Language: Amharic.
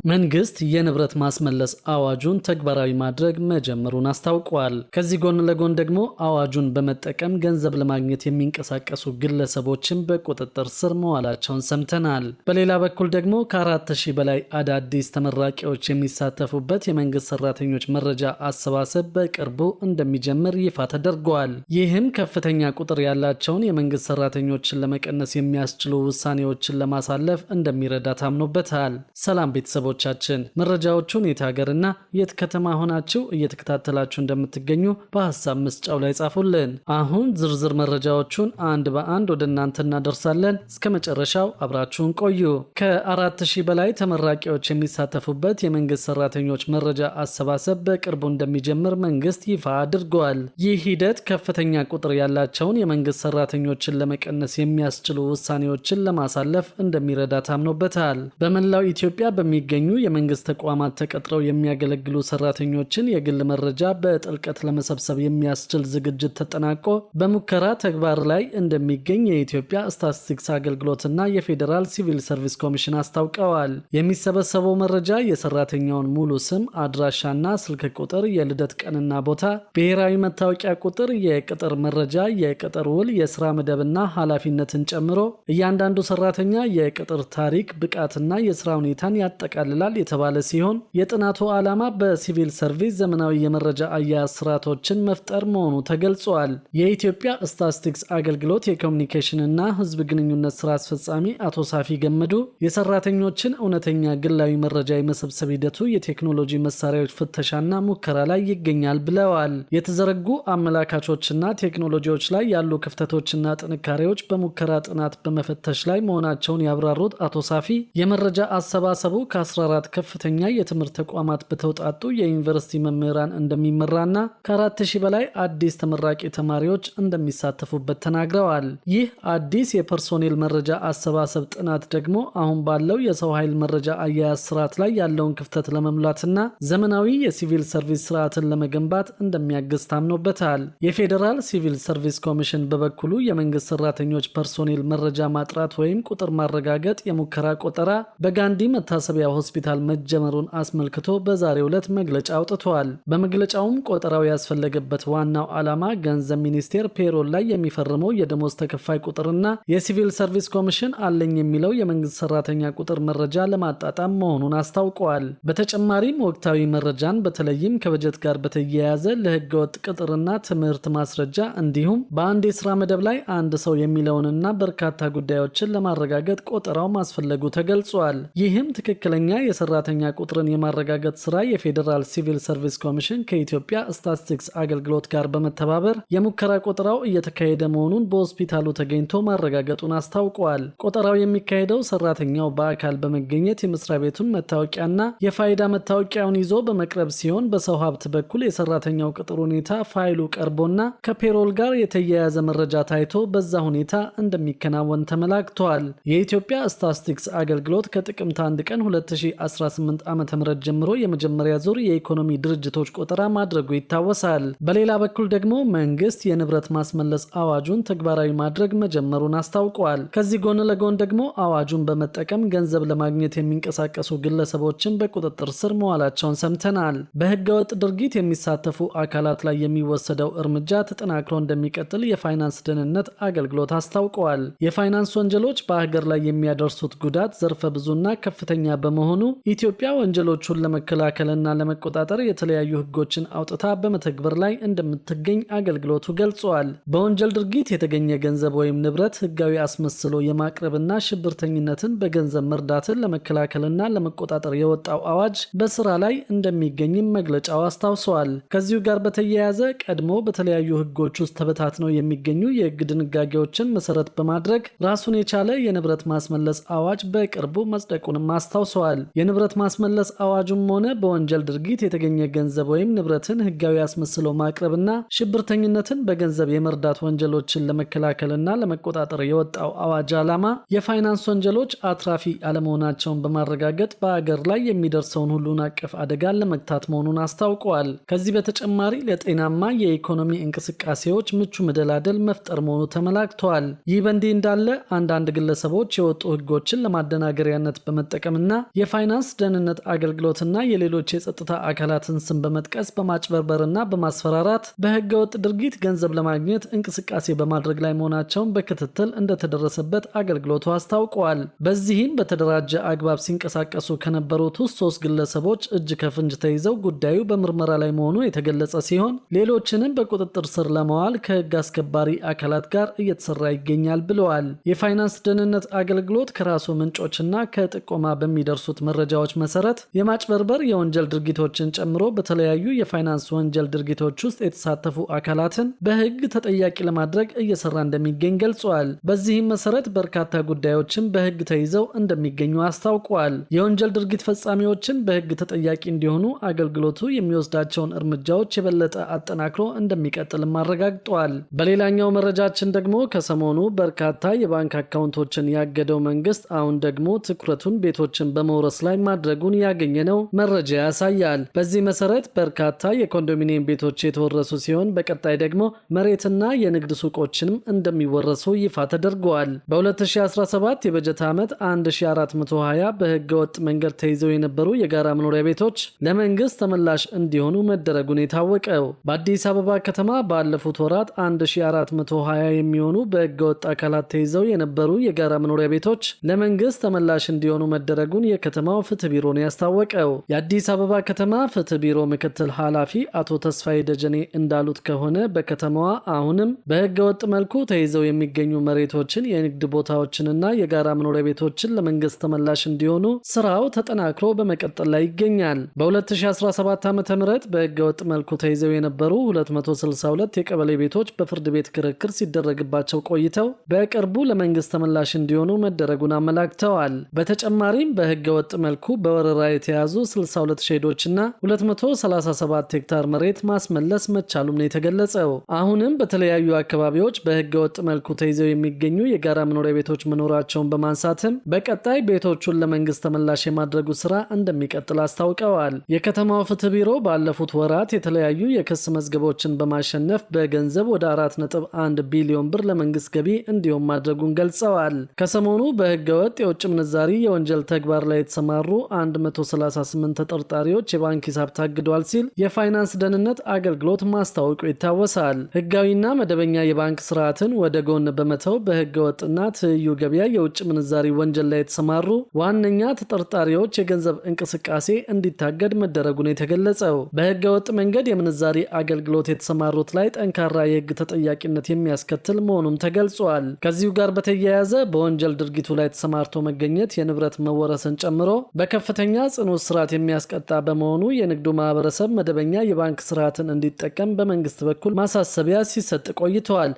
መንግስት የንብረት ማስመለስ አዋጁን ተግባራዊ ማድረግ መጀመሩን አስታውቋል። ከዚህ ጎን ለጎን ደግሞ አዋጁን በመጠቀም ገንዘብ ለማግኘት የሚንቀሳቀሱ ግለሰቦችን በቁጥጥር ስር መዋላቸውን ሰምተናል። በሌላ በኩል ደግሞ ከ4000 በላይ አዳዲስ ተመራቂዎች የሚሳተፉበት የመንግስት ሰራተኞች መረጃ አሰባሰብ በቅርቡ እንደሚጀምር ይፋ ተደርጓል። ይህም ከፍተኛ ቁጥር ያላቸውን የመንግስት ሰራተኞችን ለመቀነስ የሚያስችሉ ውሳኔዎችን ለማሳለፍ እንደሚረዳ ታምኖበታል። ሰላም ቤተሰቦች ቻችን መረጃዎቹን የት ሀገርና የት ከተማ ሆናችሁ እየተከታተላችሁ እንደምትገኙ በሐሳብ መስጫው ላይ ጻፉልን። አሁን ዝርዝር መረጃዎቹን አንድ በአንድ ወደ እናንተ እናደርሳለን። እስከ መጨረሻው አብራችሁን ቆዩ። ከ4000 በላይ ተመራቂዎች የሚሳተፉበት የመንግስት ሰራተኞች መረጃ አሰባሰብ በቅርቡ እንደሚጀምር መንግስት ይፋ አድርጓል። ይህ ሂደት ከፍተኛ ቁጥር ያላቸውን የመንግስት ሰራተኞችን ለመቀነስ የሚያስችሉ ውሳኔዎችን ለማሳለፍ እንደሚረዳ ታምኖበታል። በመላው ኢትዮጵያ በሚገኙ የመንግስት ተቋማት ተቀጥረው የሚያገለግሉ ሰራተኞችን የግል መረጃ በጥልቀት ለመሰብሰብ የሚያስችል ዝግጅት ተጠናቆ በሙከራ ተግባር ላይ እንደሚገኝ የኢትዮጵያ ስታቲስቲክስ አገልግሎትና የፌዴራል ሲቪል ሰርቪስ ኮሚሽን አስታውቀዋል። የሚሰበሰበው መረጃ የሰራተኛውን ሙሉ ስም፣ አድራሻና ስልክ ቁጥር፣ የልደት ቀንና ቦታ፣ ብሔራዊ መታወቂያ ቁጥር፣ የቅጥር መረጃ፣ የቅጥር ውል፣ የስራ መደብና ኃላፊነትን ጨምሮ እያንዳንዱ ሰራተኛ የቅጥር ታሪክ፣ ብቃትና የስራ ሁኔታን ያጠቃልላል የተባለ ሲሆን የጥናቱ ዓላማ በሲቪል ሰርቪስ ዘመናዊ የመረጃ አያያዝ ስርዓቶችን መፍጠር መሆኑ ተገልጿል። የኢትዮጵያ ስታቲስቲክስ አገልግሎት የኮሚኒኬሽንና ህዝብ ግንኙነት ስራ አስፈጻሚ አቶ ሳፊ ገመዱ የሰራተኞችን እውነተኛ ግላዊ መረጃ የመሰብሰብ ሂደቱ የቴክኖሎጂ መሳሪያዎች ፍተሻና ሙከራ ላይ ይገኛል ብለዋል። የተዘረጉ አመላካቾችና ቴክኖሎጂዎች ላይ ያሉ ክፍተቶችና ጥንካሬዎች በሙከራ ጥናት በመፈተሽ ላይ መሆናቸውን ያብራሩት አቶ ሳፊ የመረጃ አሰባሰቡ ከ14 ከፍተኛ የትምህርት ተቋማት በተውጣጡ የዩኒቨርሲቲ መምህራን እንደሚመራና ከ4000 በላይ አዲስ ተመራቂ ተማሪዎች እንደሚሳተፉበት ተናግረዋል። ይህ አዲስ የፐርሶኔል መረጃ አሰባሰብ ጥናት ደግሞ አሁን ባለው የሰው ኃይል መረጃ አያያዝ ስርዓት ላይ ያለውን ክፍተት ለመሙላትና ዘመናዊ የሲቪል ሰርቪስ ስርዓትን ለመገንባት እንደሚያግዝ ታምኖበታል። የፌዴራል ሲቪል ሰርቪስ ኮሚሽን በበኩሉ የመንግስት ሰራተኞች ፐርሶኔል መረጃ ማጥራት ወይም ቁጥር ማረጋገጥ የሙከራ ቆጠራ በጋንዲ መታሰቢያ ሆስፒታል መጀመሩን አስመልክቶ በዛሬው ዕለት መግለጫ አውጥቷል። በመግለጫውም ቆጠራው ያስፈለገበት ዋናው ዓላማ ገንዘብ ሚኒስቴር ፔሮል ላይ የሚፈርመው የደሞዝ ተከፋይ ቁጥርና የሲቪል ሰርቪስ ኮሚሽን አለኝ የሚለው የመንግስት ሰራተኛ ቁጥር መረጃ ለማጣጣም መሆኑን አስታውቀዋል። በተጨማሪም ወቅታዊ መረጃን በተለይም ከበጀት ጋር በተያያዘ ለህገወጥ ቅጥርና ትምህርት ማስረጃ እንዲሁም በአንድ የስራ መደብ ላይ አንድ ሰው የሚለውንና በርካታ ጉዳዮችን ለማረጋገጥ ቆጠራው ማስፈለጉ ተገልጿል። ይህም ትክክለኛ የሰራተኛ ቁጥርን የማረጋገጥ ስራ የፌዴራል ሲቪል ሰርቪስ ኮሚሽን ከኢትዮጵያ ስታቲስቲክስ አገልግሎት ጋር በመተባበር የሙከራ ቆጠራው እየተካሄደ መሆኑን በሆስፒታሉ ተገኝቶ ማረጋገጡን አስታውቀዋል። ቆጠራው የሚካሄደው ሰራተኛው በአካል በመገኘት የመስሪያ ቤቱን መታወቂያና የፋይዳ መታወቂያውን ይዞ በመቅረብ ሲሆን በሰው ሀብት በኩል የሰራተኛው ቅጥር ሁኔታ ፋይሉ ቀርቦና ከፔሮል ጋር የተያያዘ መረጃ ታይቶ በዛ ሁኔታ እንደሚከናወን ተመላክቷል። የኢትዮጵያ ስታቲስቲክስ አገልግሎት ከጥቅምት 1 ቀን 2018 ዓ.ም ጀምሮ የመጀመሪያ ዙር የኢኮኖሚ ድርጅቶች ቆጠራ ማድረጉ ይታወሳል። በሌላ በኩል ደግሞ መንግስት የንብረት ማስመለስ አዋጁን ተግባራዊ ማድረግ መጀመሩን አስታውቋል። ከዚህ ጎን ለጎን ደግሞ አዋጁን በመጠቀም ገንዘብ ለማግኘት የሚንቀሳቀሱ ግለሰቦችን በቁጥጥር ስር መዋላቸውን ሰምተናል። በህገወጥ ድርጊት የሚሳተፉ አካላት ላይ የሚወሰደው እርምጃ ተጠናክሮ እንደሚቀጥል የፋይናንስ ደህንነት አገልግሎት አስታውቀዋል። የፋይናንስ ወንጀሎች በሀገር ላይ የሚያደርሱት ጉዳት ዘርፈ ብዙና ከፍተኛ በመሆኑ ኢትዮጵያ ወንጀሎቹን ለመከላከልና ለመቆጣጠር የተለያዩ ህጎችን አውጥታ በመተግበር ላይ እንደምትገኝ አገልግሎቱ ገልጿል። በወንጀል ድርጊት የተገኘ ገንዘብ ወይም ንብረት ህጋዊ አስመስሎ የማቅረብና ሽብርተኝነትን በገንዘብ መርዳትን ለመከላከልና ለመቆጣጠር የወጣው አዋጅ በስራ ላይ እንደሚገኝም መግለጫው አስታውሷል። ከዚሁ ጋር በተያያዘ ቀድሞ በተለያዩ ህጎች ውስጥ ተበታትነው የሚገኙ የህግ ድንጋጌዎችን መሰረት በማድረግ ራሱን የቻለ የንብረት ማስመለስ አዋጅ በቅርቡ መጽደቁንም አስታውሰዋል። የንብረት ማስመለስ አዋጁም ሆነ በወንጀል ድርጊት የተገኘ ገንዘብ ወይም ንብረትን ህጋዊ አስመስሎ ማቅረብና ሽብርተኝነትን በገንዘብ የመርዳት ወንጀሎችን ለመከላከልና ለመቆጣጠር የወጣው አዋጅ ዓላማ የፋይናንስ ወንጀሎች አትራፊ አለመሆናቸውን በማረጋገጥ በአገር ላይ የሚደርሰውን ሁሉን አቀፍ አደጋን ለመግታት መሆኑን አስታውቀዋል። ከዚህ በተጨማሪ ለጤናማ የኢኮኖሚ እንቅስቃሴዎች ምቹ መደላደል መፍጠር መሆኑ ተመላክቷል። ይህ በእንዲህ እንዳለ አንዳንድ ግለሰቦች የወጡ ህጎችን ለማደናገሪያነት በመጠቀምና የፋይናንስ ደህንነት አገልግሎትና የሌሎች የጸጥታ አካላትን ስም በመጥቀስ በማጭበርበርና በማስፈራራት በህገወጥ ድርጊት ገንዘብ ለማግኘት እንቅስቃሴ በማድረግ ላይ መሆናቸውን በክትትል እንደተደረሰበት አገልግሎቱ አስታውቋል። በዚህም በተደራጀ አግባብ ሲንቀሳቀሱ ከነበሩት ውስጥ 3 ግለሰቦች እጅ ከፍንጅ ተይዘው ጉዳዩ በምርመራ ላይ መሆኑ የተገለጸ ሲሆን ሌሎችንም በቁጥጥር ስር ለማዋል ከህግ አስከባሪ አካላት ጋር እየተሰራ ይገኛል ብለዋል። የፋይናንስ ደህንነት አገልግሎት ከራሱ ምንጮችና ከጥቆማ በሚደርሱት መረጃዎች መሰረት የማጭበርበር የወንጀል ድርጊቶችን ጨምሮ በተለያዩ የፋይናንስ ወንጀል ድርጊቶች ውስጥ የተሳተፉ አካላትን በህግ ተጠያቂ ለማድረግ እየሰራ እንደሚገኝ ገልጿል። በዚህም መሰረት በርካታ ጉዳዮችን በህግ ተይዘው እንደሚገኙ አስታውቋል። የወንጀል ድርጊት ፈጻሚዎችን በህግ ተጠያቂ እንዲሆኑ አገልግሎቱ የሚወስዳቸውን እርምጃዎች የበለጠ አጠናክሮ እንደሚቀጥልም አረጋግጧል። በሌላኛው መረጃችን ደግሞ ከሰሞኑ በርካታ የባንክ አካውንቶችን ያገደው መንግስት አሁን ደግሞ ትኩረቱን ቤቶችን በመውረስ ላይ ማድረጉን ያገኘነው መረጃ ያሳያል። በዚህ መሰረት በርካታ የኮንዶሚኒየም ቤቶች የተወረሱ ሲሆን በቀጣይ ደግሞ መሬትና የንግድ ሱቆችንም እንደሚወረሱ ይፋ ተደርገዋል። በ2017 የበጀት ዓመት 1420 በህገ ወጥ መንገድ ተይዘው የነበሩ የጋራ መኖሪያ ቤቶች ለመንግስት ተመላሽ እንዲሆኑ መደረጉን የታወቀው በአዲስ አበባ ከተማ ባለፉት ወራት 1420 የሚሆኑ በህገ ወጥ አካላት ተይዘው የነበሩ የጋራ መኖሪያ ቤቶች ለመንግስት ተመላሽ እንዲሆኑ መደረጉን የከተማው ፍትህ ቢሮ ነው ያስታወቀው። የአዲስ አበባ ከተማ ፍትህ ቢሮ ምክትል ኃላፊ አቶ ተስፋዬ ደጀኔ እንዳሉት ከሆነ በከተማዋ አሁንም በህገ ወጥ መልኩ ተይዘው የሚገኙ መሬቶችን፣ የንግድ ቦታዎችንና የጋራ መኖሪያ ቤቶችን ለመንግስት ተመላሽ እንዲሆኑ ስራው ተጠናክሮ በመቀጠል ላይ ይገኛል። በ2017 ዓ.ም በህገ ወጥ መልኩ ተይዘው የነበሩ 262 የቀበሌ ቤቶች በፍርድ ቤት ክርክር ሲደረግባቸው ቆይተው በቅርቡ ለመንግስት ተመላሽ እንዲሆኑ መደረጉን አመላክተዋል። በተጨማሪም በህገ ወጥ መልኩ በወረራ የተያዙ 62 ሼዶችና 237 ሄክታር መሬት ማስመለስ መቻሉም ነው የተገለጸው። አሁንም በተለያዩ አካባቢዎች በህገ ወጥ መልኩ ተይዘው የሚገኙ የጋራ መኖሪያ ቤቶች መኖራቸውን በማንሳትም በቀጣይ ቤቶቹን ለመንግስት ተመላሽ የማድረጉ ስራ እንደሚቀጥል አስታውቀዋል። የከተማው ፍትህ ቢሮ ባለፉት ወራት የተለያዩ የክስ መዝገቦችን በማሸነፍ በገንዘብ ወደ 4.1 ቢሊዮን ብር ለመንግስት ገቢ እንዲሁም ማድረጉን ገልጸዋል። ከሰሞኑ በህገ ወጥ የውጭ ምንዛሪ የወንጀል ተግባር ላይ የተሰማሩ 138 ተጠርጣሪዎች የባንክ ሂሳብ ታግዷል ሲል የፋይናንስ ደህንነት አገልግሎት ማስታወቁ ይታወሳል። ህጋዊና መደበኛ የባንክ ስርዓትን ወደ ጎን በመተው በህገ ወጥና ትይዩ ገበያ የውጭ ምንዛሪ ወንጀል ላይ የተሰማሩ ዋነኛ ተጠርጣሪዎች የገንዘብ እንቅስቃሴ እንዲታገድ መደረጉን የተገለጸው በህገ ወጥ መንገድ የምንዛሪ አገልግሎት የተሰማሩት ላይ ጠንካራ የህግ ተጠያቂነት የሚያስከትል መሆኑም ተገልጿል። ከዚሁ ጋር በተያያዘ በወንጀል ድርጊቱ ላይ ተሰማርቶ መገኘት የንብረት መወረስን ጨምሮ በከፍተኛ ጽኑ እስራት የሚያስቀጣ በመሆኑ የንግዱ ማህበረሰብ መደበኛ የባንክ ስርዓትን እንዲጠቀም በመንግስት በኩል ማሳሰቢያ ሲሰጥ ቆይተዋል።